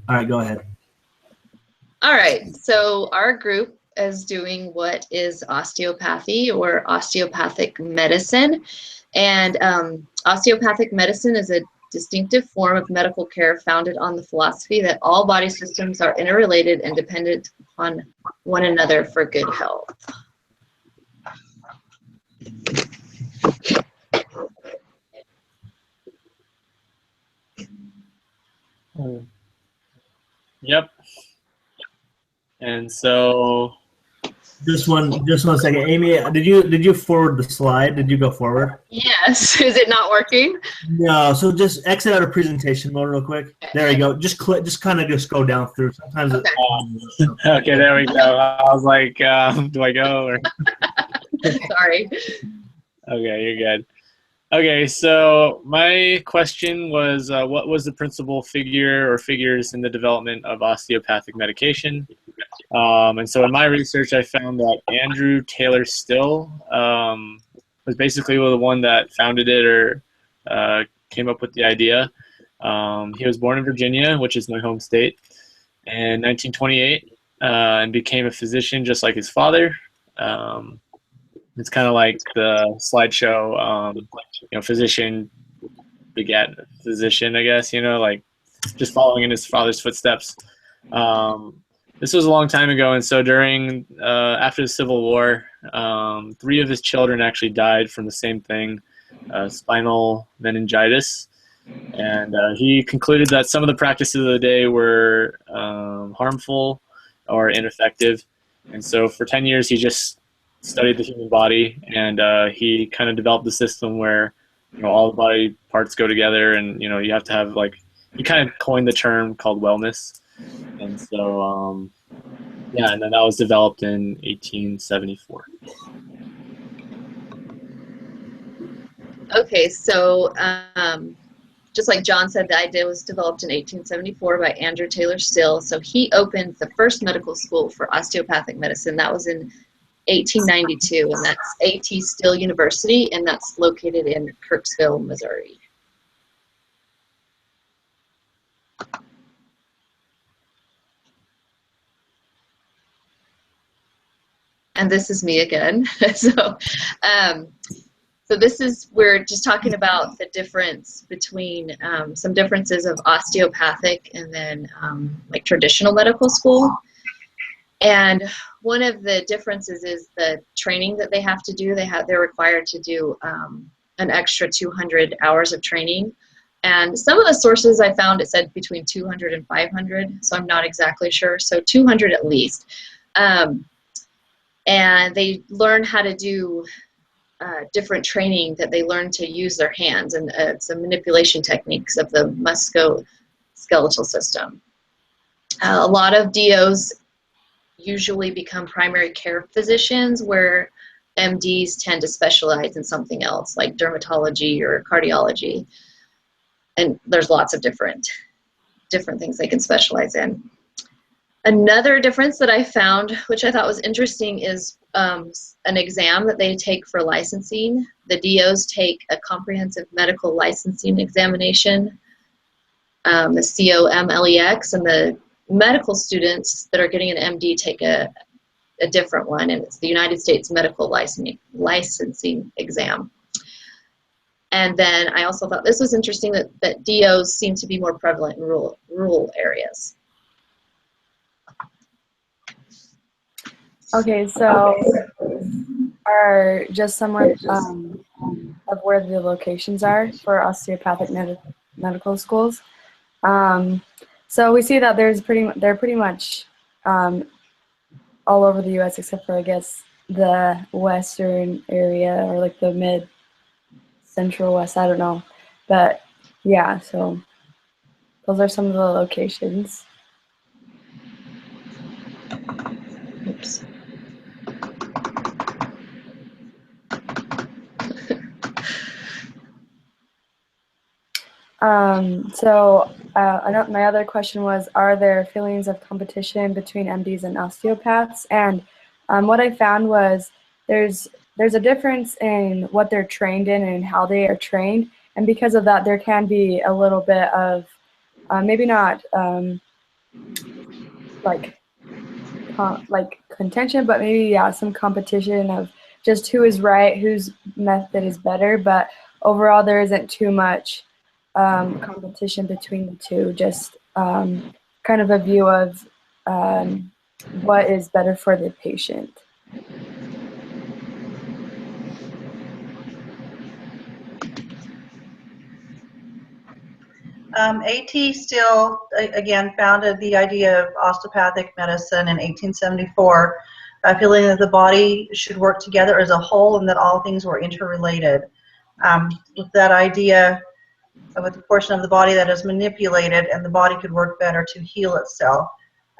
All right, go ahead. All right, so our group is doing what is osteopathy or osteopathic medicine. And osteopathic medicine is a distinctive form of medical care founded on the philosophy that all body systems are interrelated and dependent upon one another for good health. Yep. And so Just one second, Amy. Did you forward the slide? Did you go forward? Yes. Is it not working? No. So just exit out of presentation mode real quick. There you go. Just click. Just kind of just go down through. Sometimes. Okay. Okay, there we go. I was like, do I go? Or... Sorry. Okay, you're good. Okay, so my question was, what was the principal figure or figures in the development of osteopathic medication? And so in my research, I found that Andrew Taylor Still was basically the one that founded it or came up with the idea. He was born in Virginia, which is my home state, in 1928, and became a physician just like his father. It's kind of like the slideshow, physician begat physician, I guess, like just following in his father's footsteps. This was a long time ago, and so during, after the Civil War, 3 of his children actually died from the same thing, spinal meningitis. And he concluded that some of the practices of the day were harmful or ineffective. And so for 10 years, he just studied the human body, and he kind of developed the system where all the body parts go together, and you have to have he kind of coined the term called wellness. And so yeah, and then that was developed in 1874. Okay, so just like John said, the idea was developed in 1874 by Andrew Taylor Still. So he opened the first medical school for osteopathic medicine. That was in 1892, and that's A.T. Still University, and that's located in Kirksville, Missouri. And this is me again. So this is, we're just talking about the difference between some differences of osteopathic and then like traditional medical school. And one of the differences is the training that they have to do. They're required to do an extra 200 hours of training. And some of the sources I found, it said between 200 and 500, so I'm not exactly sure. So 200 at least. And they learn how to do different training that they learn to use their hands and some manipulation techniques of the musculoskeletal system. A lot of DOs usually become primary care physicians, where MDs tend to specialize in something else like dermatology or cardiology. And there's lots of different things they can specialize in. Another difference that I found, which I thought was interesting, is an exam that they take for licensing. The DOs take a comprehensive medical licensing examination, the COMLEX, and the medical students that are getting an MD take a different one, and it's the United States Medical Licensing Exam. And then I also thought this was interesting that DOs seem to be more prevalent in rural areas. Okay, so are just somewhat of where the locations are for osteopathic medical schools. So we see that they're pretty much all over the U.S. except for, I guess, the western area or like the mid-central west. I don't know, but yeah. So those are some of the locations. Oops. My other question was, are there feelings of competition between MDs and osteopaths? And what I found was there's a difference in what they're trained in and how they are trained. And because of that, there can be a little bit of maybe not like contention, but maybe, yeah, some competition of just who is right, whose method is better. But overall, there isn't too much competition between the two, just kind of a view of what is better for the patient. AT still, again, founded the idea of osteopathic medicine in 1874, feeling that the body should work together as a whole and that all things were interrelated. With that idea, with the portion of the body that is manipulated and the body could work better to heal itself.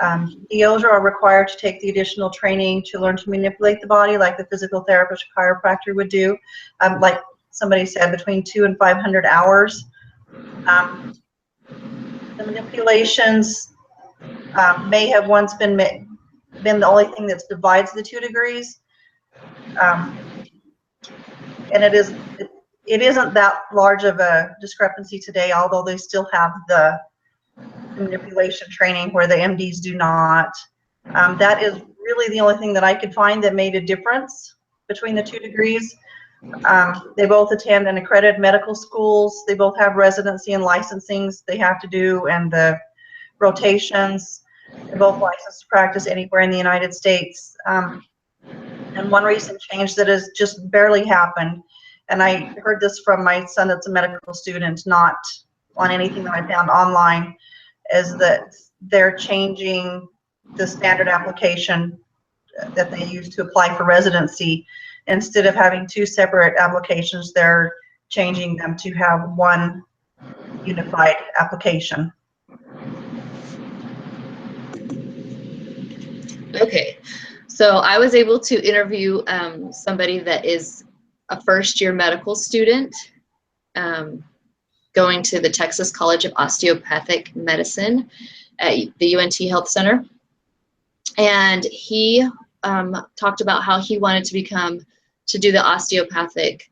DOs are required to take the additional training to learn to manipulate the body like the physical therapist or chiropractor would do. Like somebody said, between 200 and 500 hours. The manipulations may have once been the only thing that divides the 2 degrees. And it isn't that large of a discrepancy today, although they still have the manipulation training where the MDs do not. That is really the only thing that I could find that made a difference between the 2 degrees. They both attend an accredited medical schools. They both have residency and licensings they have to do, and the rotations. They're both licensed to practice anywhere in the United States. And one recent change that has just barely happened, and I heard this from my son that's a medical student, not on anything that I found online, is that they're changing the standard application that they use to apply for residency. Instead of having 2 separate applications, they're changing them to have one unified application. Okay, so I was able to interview somebody that is a first-year medical student going to the Texas College of Osteopathic Medicine at the UNT Health Center. And he talked about how he wanted to do the osteopathic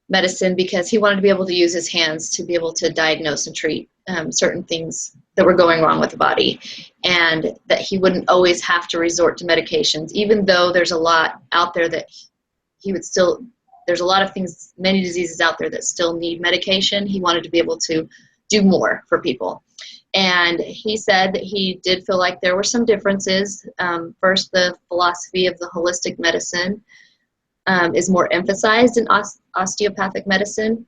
medicine because he wanted to be able to use his hands to be able to diagnose and treat certain things that were going wrong with the body, and that he wouldn't always have to resort to medications, even though there's a lot out there that he would still, there's a lot of things, many diseases out there that still need medication. He wanted to be able to do more for people. And he said that he did feel like there were some differences. First, the philosophy of the holistic medicine is more emphasized in osteopathic medicine,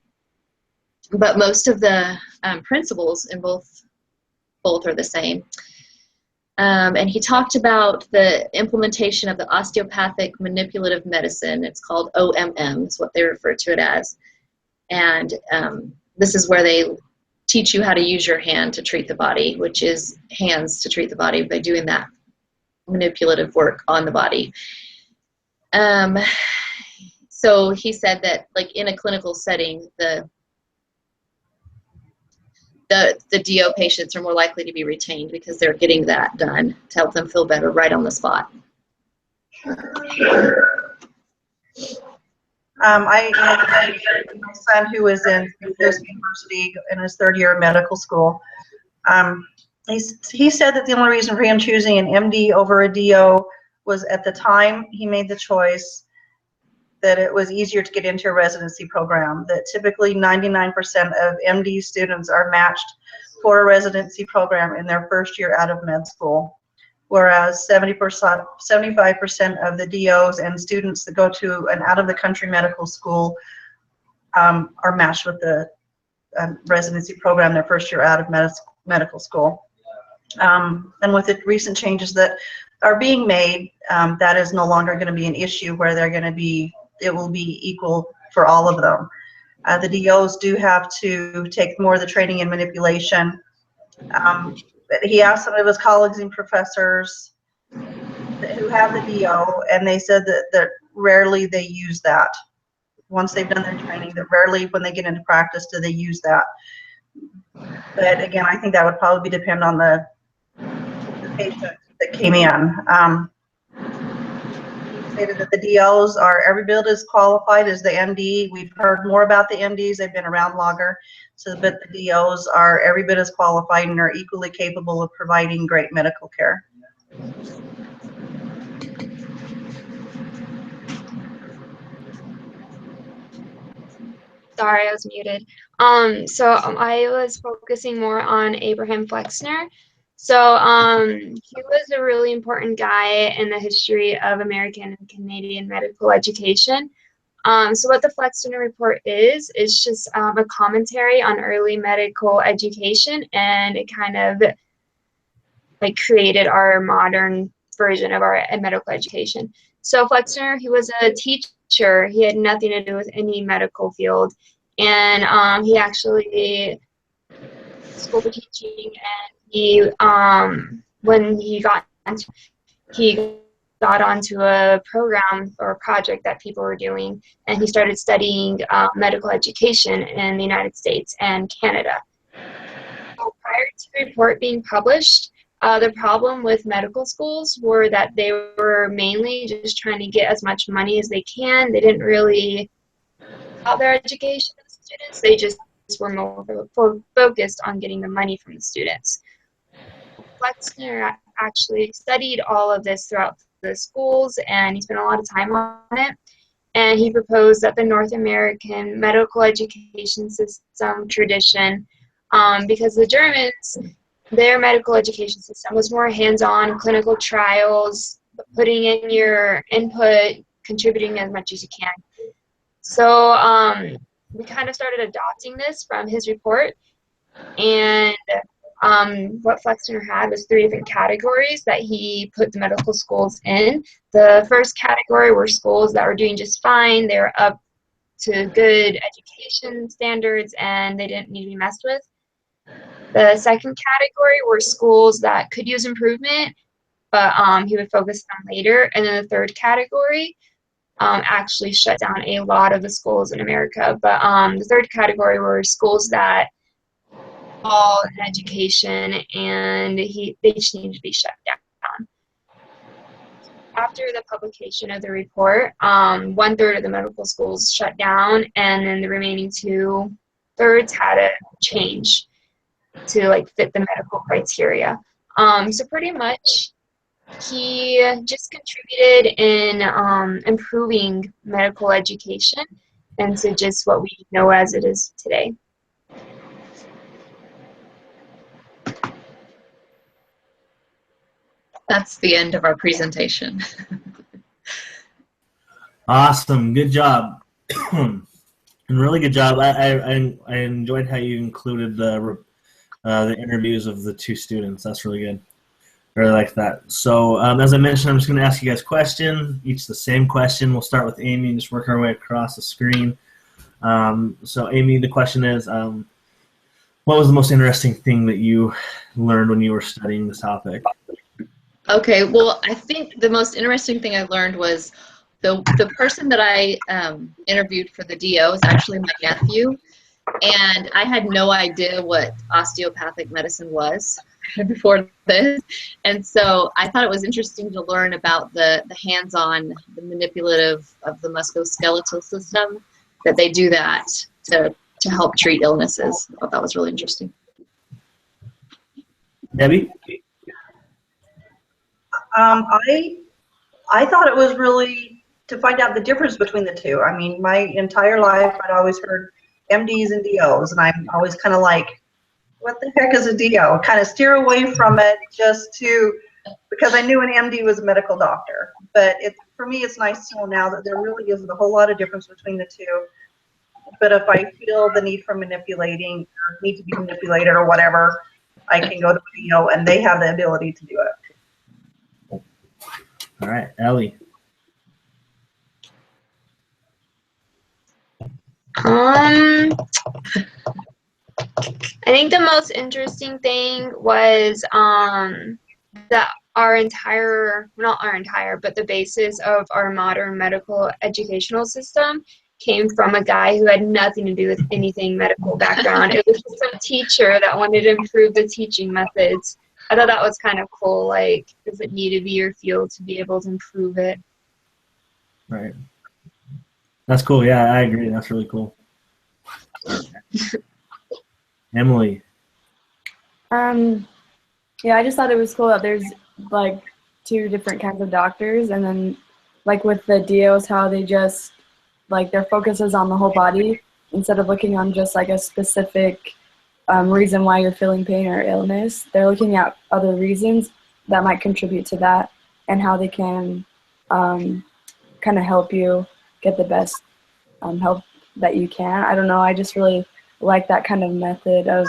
but most of the principles in both are the same. And he talked about the implementation of the osteopathic manipulative medicine. It's called OMM, is what they refer to it as. And this is where they teach you how to use your hand to treat the body, which is hands to treat the body by doing that manipulative work on the body. So he said that, like, in a clinical setting, the DO patients are more likely to be retained because they're getting that done to help them feel better right on the spot. My son, who is in university in his 3rd year of medical school, he said that the only reason for him choosing an MD over a DO was at the time he made the choice that it was easier to get into a residency program, that typically 99% of MD students are matched for a residency program in their 1st year out of med school, whereas 75% of the DOs and students that go to an out-of-the-country medical school are matched with the residency program their 1st year out of medical school. And with the recent changes that are being made, that is no longer going to be an issue where they're going to be, it will be equal for all of them. The DOs do have to take more of the training and manipulation. He asked some of his colleagues and professors who have the DO, and they said that rarely they use that. Once they've done their training, that rarely when they get into practice do they use that. But again, I think that would probably depend on the patient that came in. stated that the DOs are every bit as qualified as the MD. We've heard more about the MDs. They've been around longer. So, but the DOs are every bit as qualified and are equally capable of providing great medical care. Sorry, I was muted. I was focusing more on Abraham Flexner. He was a really important guy in the history of American and Canadian medical education. So what the Flexner Report is just a commentary on early medical education, and it kind of like created our modern version of our medical education. So Flexner, he was a teacher. He had nothing to do with any medical field, and he actually school for teaching. And he, when he got onto a program or a project that people were doing, and he started studying medical education in the United States and Canada. So prior to the report being published, the problem with medical schools were that they were mainly just trying to get as much money as they can. They didn't really about their education of the students. They just were more focused on getting the money from the students. Flexner actually studied all of this throughout the schools, and he spent a lot of time on it. And he proposed that the North American medical education system tradition, because the Germans, their medical education system was more hands-on, clinical trials, putting in your input, contributing as much as you can. So we kind of started adopting this from his report. And what Flexner had was 3 different categories that he put the medical schools in. The first category were schools that were doing just fine. They were up to good education standards, and they didn't need to be messed with. The second category were schools that could use improvement, but he would focus on later. And then the third category actually shut down a lot of the schools in America. But the third category were schools that all in education, and they just needed to be shut down. After the publication of the report, 1/3 of the medical schools shut down, and then the remaining 2/3 had to change to like fit the medical criteria. So pretty much he just contributed in improving medical education into just what we know as it is today. That's the end of our presentation. Awesome, good job, and really good job. I enjoyed how you included the interviews of the 2 students. That's really good. I really like that. So as I mentioned, I'm just going to ask you guys questions, each the same question. We'll start with Amy and just work our way across the screen. So Amy, the question is, what was the most interesting thing that you learned when you were studying this topic? Okay, well, I think the most interesting thing I learned was the person that I interviewed for the DO is actually my nephew, and I had no idea what osteopathic medicine was before this, and so I thought it was interesting to learn about the hands-on, the manipulative of the musculoskeletal system, that they do that to help treat illnesses. I thought that was really interesting. Debbie? I thought it was really to find out the difference between the 2. I mean, my entire life I'd always heard MDs and DOs, and I'm always kind of like, what the heck is a DO? Kind of steer away from it because I knew an MD was a medical doctor. But for me, it's nice to know now that there really isn't a whole lot of difference between the 2. But if I feel the need for manipulating, or need to be manipulated or whatever, I can go to a DO, and they have the ability to do it. All right, Ellie. I think the most interesting thing was that but the basis of our modern medical educational system came from a guy who had nothing to do with anything medical background. It was just some teacher that wanted to improve the teaching methods. I thought that was kind of cool. Like, does it need to be your field to be able to improve it? Right. That's cool. Yeah, I agree. That's really cool. Emily. Yeah, I just thought it was cool that there's like 2 different kinds of doctors, and then like with the DOs, how they just like their focus is on the whole body instead of looking on just like a specific reason why you're feeling pain or illness. They're looking at other reasons that might contribute to that and how they can kind of help you get the best help that you can. I don't know. I just really like that kind of method of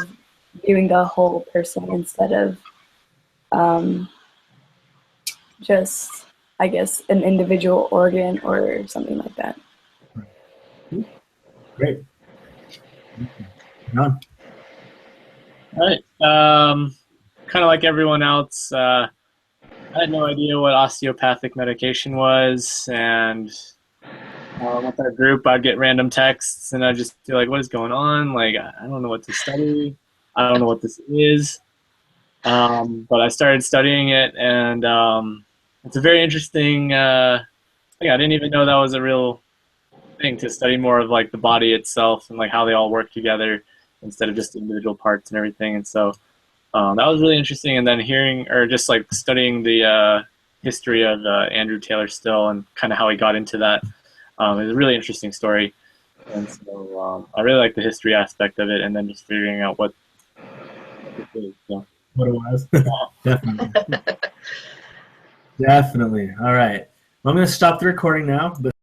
viewing the whole person instead of just, I guess, an individual organ or something like that. Great. John. All right. Kind of like everyone else, I had no idea what osteopathic medication was, and with our group, I'd get random texts, and I'd just be like, "What is going on? Like, I don't know what to study. I don't know what this is." But I started studying it, and it's a very interesting thing. I didn't even know that was a real thing, to study more of like the body itself and like how they all work together instead of just individual parts and everything. And so that was really interesting. And then hearing, or just like studying the history of Andrew Taylor Still and kind of how he got into that. It's a really interesting story. And so I really like the history aspect of it, and then just figuring out what it is. So. What it was. Definitely. Definitely. All right. Well, I'm going to stop the recording now. But